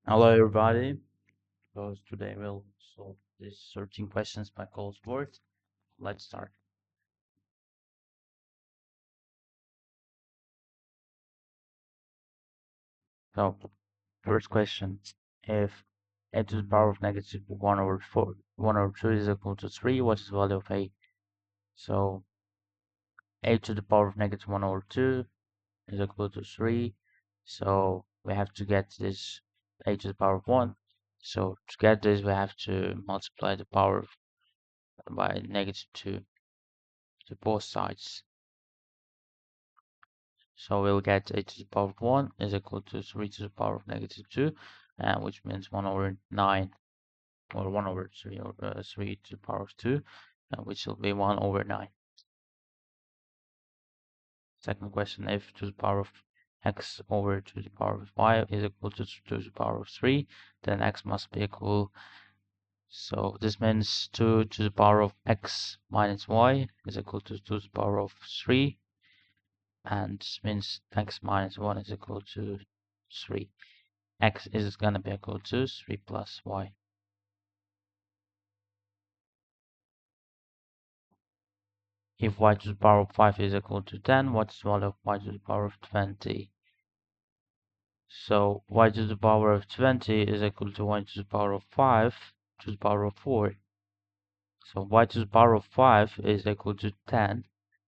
Hello everybody. So today we'll solve these 13 questions by Colesworth. Let's start. So first question, if a to the power of negative 1 over 4, 1 over 2 is equal to 3, what is the value of a? So a to the power of negative 1 over 2 is equal to 3. So we have to get this a to the power of 1. So to get this we have to multiply the power by negative 2 to both sides. So we'll get a to the power of 1 is equal to 3 to the power of negative 2, which means 1 over 9, or 1 over 3, or 3 to the power of 2, which will be 1 over 9. Second question, if to the power of x over to the power of y is equal to the power of 3, then x must be equal. So this means 2 to the power of x minus y is equal to 2 to the power of 3, and this means x minus 1 is equal to 3. X is gonna be equal to 3 plus y. If y to the power of 5 is equal to 10, what is the value of y to the power of 20? So y to the power of 20 is equal to y to the power of 5 to the power of 4. So y to the power of 5 is equal to 10.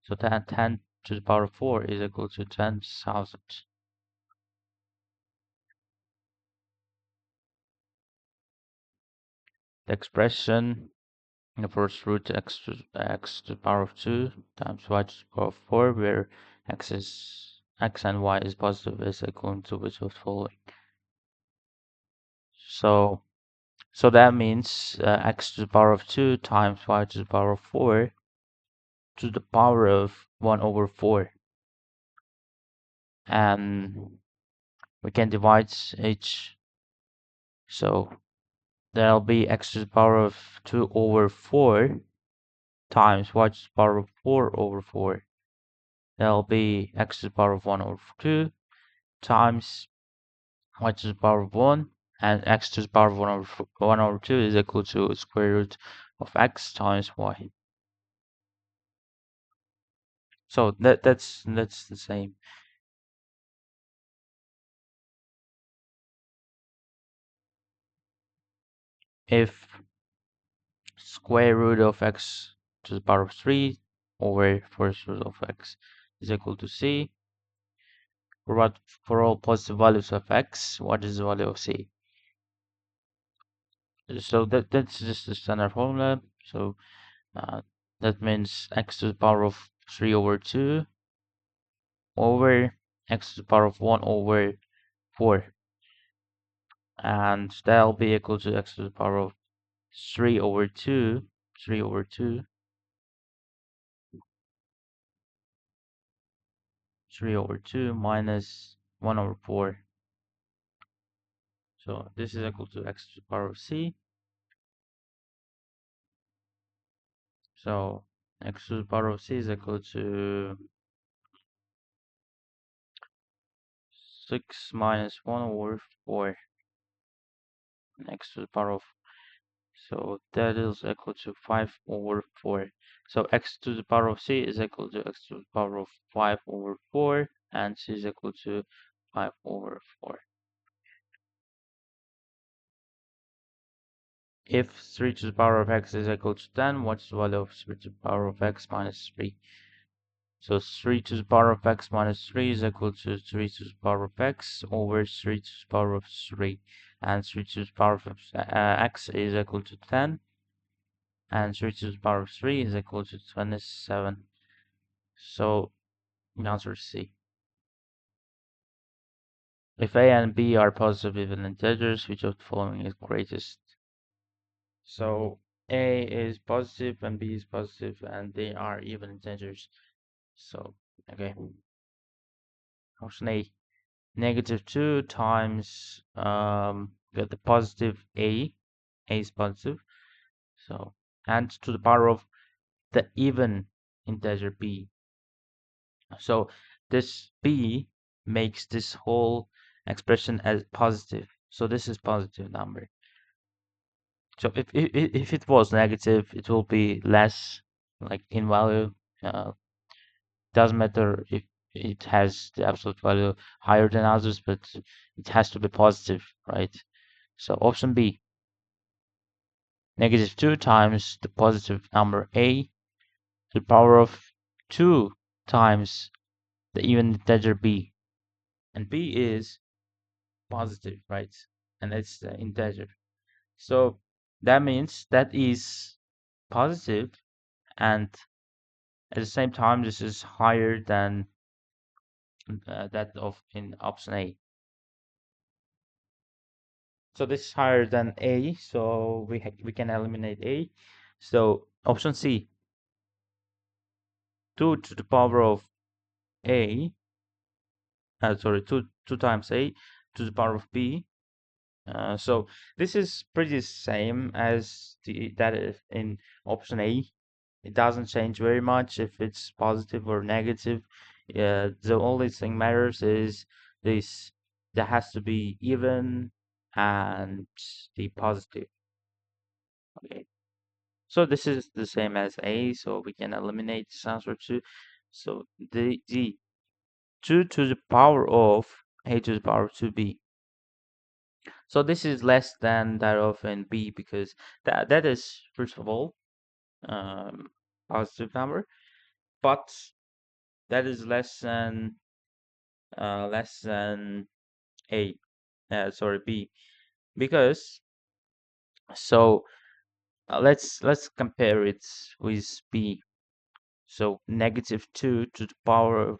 So 10 to the power of 4 is equal to 10,000. The expression in the first root x to the power of 2 times y to the power of 4, where x and y is positive, is equal to which of the following. So that means x to the power of 2 times y to the power of 4 to the power of 1 over 4. And we can divide each. So there'll be x to the power of 2 over 4 times y to the power of 4 over 4. There'll be x to the power of 1 over 2 times y to the power of 1, and x to the power of 1 over 2 is equal to square root of x times y. So that's the same. If square root of x to the power of 3 over first root of x is equal to c, for all positive values of x, what is the value of c? So that's just the standard formula. So that means x to the power of 3 over 2 over x to the power of 1 over 4. And that'll be equal to x to the power of 3 over 2, 3 over 2, 3 over 2 minus 1 over 4. So this is equal to x to the power of c. So x to the power of c is equal to 6 minus 1 over 4. And x to the power of, so that is equal to 5 over 4. So x to the power of c is equal to x to the power of 5 over 4, and c is equal to 5 over 4. If 3 to the power of x is equal to 10, what's the value of 3 to the power of x minus 3? So 3 to the power of x minus 3 is equal to 3 to the power of x over 3 to the power of 3. And 3 to the power of x is equal to 10. And 3 to the power of 3 is equal to 27. So the answer is C. If a and b are positive even integers, which of the following is greatest? So a is positive and b is positive, and they are even integers. So, okay. Option A. Negative 2 times, get the positive a is positive. So, and to the power of the even integer b. So this b makes this whole expression as positive. So this is positive number. So if it was negative, it will be less, like in value. Doesn't matter if it has the absolute value higher than others, but it has to be positive, right? So option B, -2 times the positive number a to the power of 2 times the even integer b. And b is positive, right? And it's the integer. So that means that is positive, and at the same time, this is higher than that of in option A. So this is higher than A, so we can eliminate A. So option C, 2 to the power of A, sorry, 2 times A to the power of B. So this is pretty same as that is in option A. It doesn't change very much if it's positive or negative. The only thing matters is this, that has to be even and the positive. Okay. So this is the same as A, so we can eliminate this answer too. So the 2 to the power of A to the power of 2B. So this is less than that of in B, because that is, first of all, um, positive number, but that is less than A, sorry, B, because so let's compare it with B. So -2 to the power of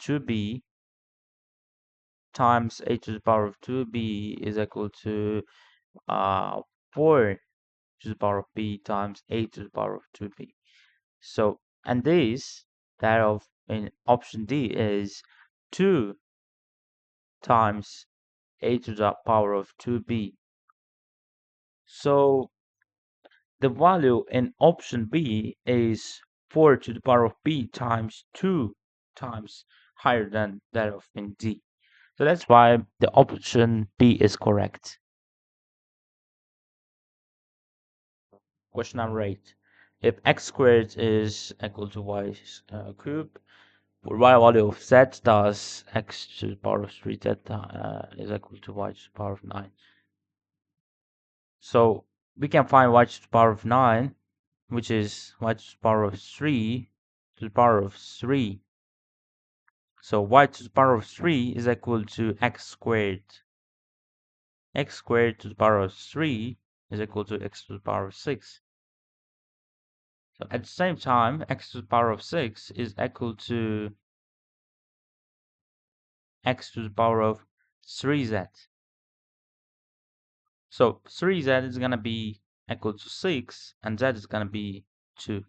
2B times A to the power of 2B is equal to 4 to the power of B times A to the power of 2B. So, and this, that of in option D, is 2 times A to the power of 2B. So the value in option B is 4 to the power of B times 2 times higher than that of in D. So that's why the option B is correct. Question number 8. If x squared is equal to y cubed, for y value of z, thus x to the power of 3 theta is equal to y to the power of 9. So we can find y to the power of 9, which is y to the power of 3 to the power of 3. So y to the power of 3 is equal to x squared. X squared to the power of 3 is equal to x to the power of 6. So at the same time, x to the power of 6 is equal to x to the power of 3z. So 3z is going to be equal to 6, and z is going to be 2.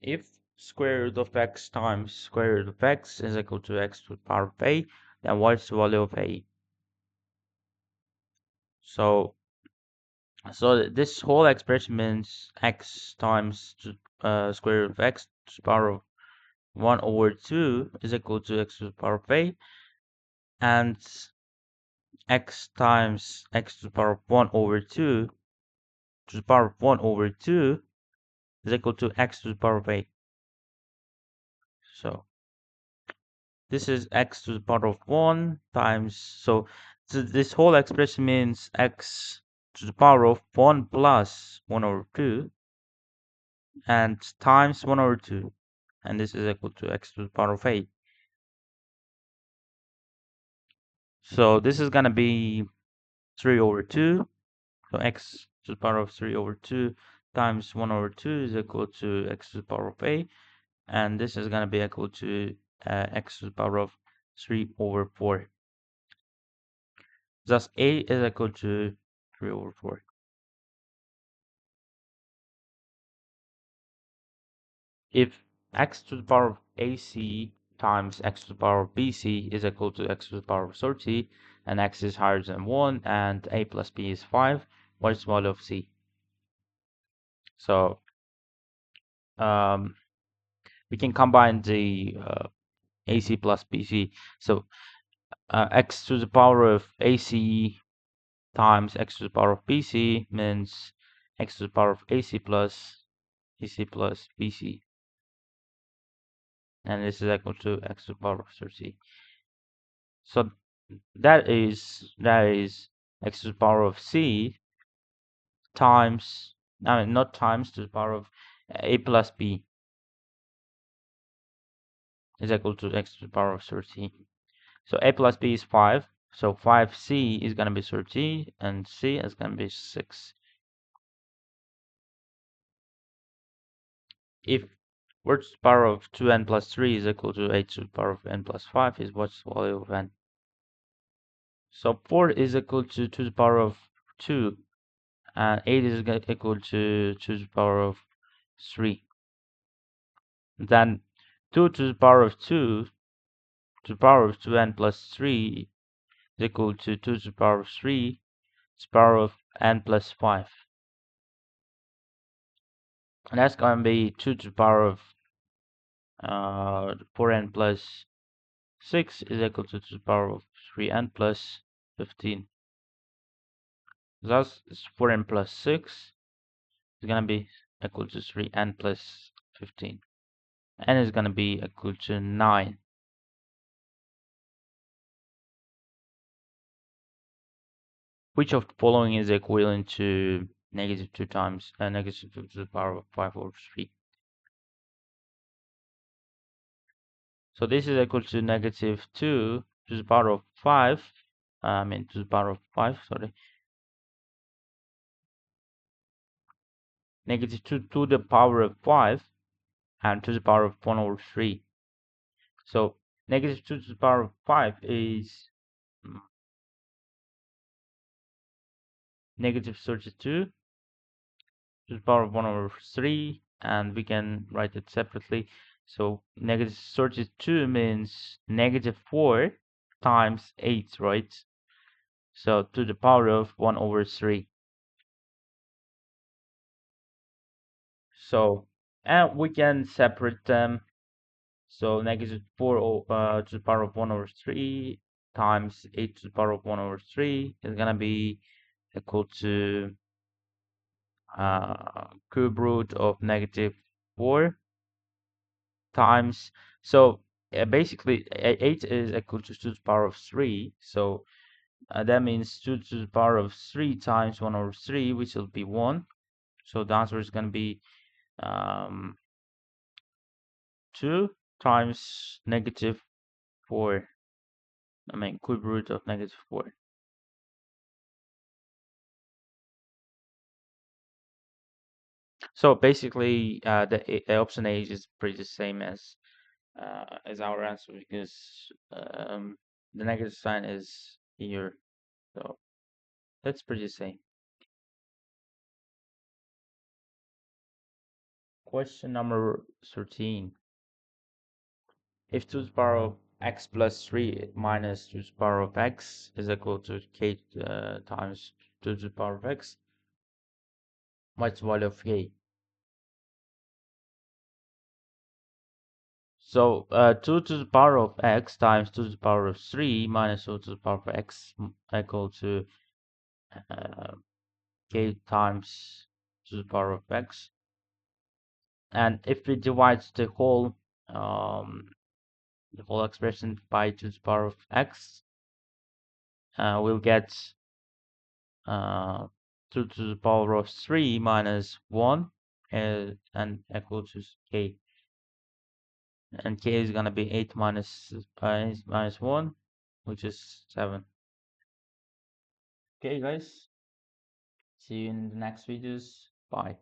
If square root of x times square root of x is equal to x to the power of a, then what is the value of a? So this whole expression means x times square root of x to the power of 1 over 2 is equal to x to the power of a, and x times x to the power of 1 over 2 to the power of 1 over 2 is equal to x to the power of a. So this is x to the power of 1 times, so this whole expression means x to the power of 1 plus 1 over 2 and times 1 over 2, and this is equal to x to the power of 8. So this is gonna be 3 over 2, so x to the power of 3 over 2 times 1 over 2 is equal to x to the power of 8, and this is gonna be equal to x to the power of 3 over 4. Thus a is equal to 3 over 4. If x to the power of ac times x to the power of bc is equal to x to the power of 30, and x is higher than 1 and a plus b is 5, what is the value of c? So um, we can combine the AC plus BC. So x to the power of AC times x to the power of BC means x to the power of AC plus BC, and this is equal to x to the power of 30. So that is x to the power of C times, I mean not times, to the power of A plus B is equal to x to the power of 30. So A plus B is 5. So 5C is going to be 30 and C is going to be 6. If word to the power of 2n plus 3 is equal to 8 to the power of n plus 5 is what's the value of n. So 4 is equal to the power of 2 and 8 is equal to the power of 3. Then 2 to the power of 2 to the power of 2n plus 3 is equal to 2 to the power of 3 to the power of n plus 5. And that's going to be 2 to the power of 4n plus 6 is equal to the power of 3n plus 15. Thus, 4n plus 6 is going to be equal to 3n plus 15. N is going to be equal to 9. Which of the following is equivalent to negative 2 times negative 2 to the power of 5 over 3? So this is equal to negative 2 to the power of 5. To the power of 5, sorry. Negative 2 to the power of 5 and to the power of 1 over 3. So negative 2 to the power of 5 is negative 32 to the power of 1 over 3, and we can write it separately. So negative 32 means negative 4 times 8, right? So to the power of 1 over 3. So, and we can separate them. So negative 4 to the power of 1 over 3 times 8 to the power of 1 over 3 is going to be equal to cube root of negative 4 times, so basically 8 is equal to 2 to the power of 3, so that means 2 to the power of 3 times 1 over 3, which will be 1. So the answer is going to be 2 times negative 4, cube root of negative 4. So basically the option A is pretty the same as our answer, because the negative sign is here, so that's pretty the same. Question number 13. If 2 to the power of x plus 3 minus 2 to the power of x is equal to k times 2 to the power of x, what's the value of k? So 2 to the power of x times 2 to the power of 3 minus 2 to the power of x equal to k times 2 to the power of x. And if we divide the whole expression by 2 to the power of x, we'll get 2 to the power of 3 minus 1 and equal to k. And k is going to be 8 minus 1, which is 7. Okay, guys. See you in the next videos. Bye.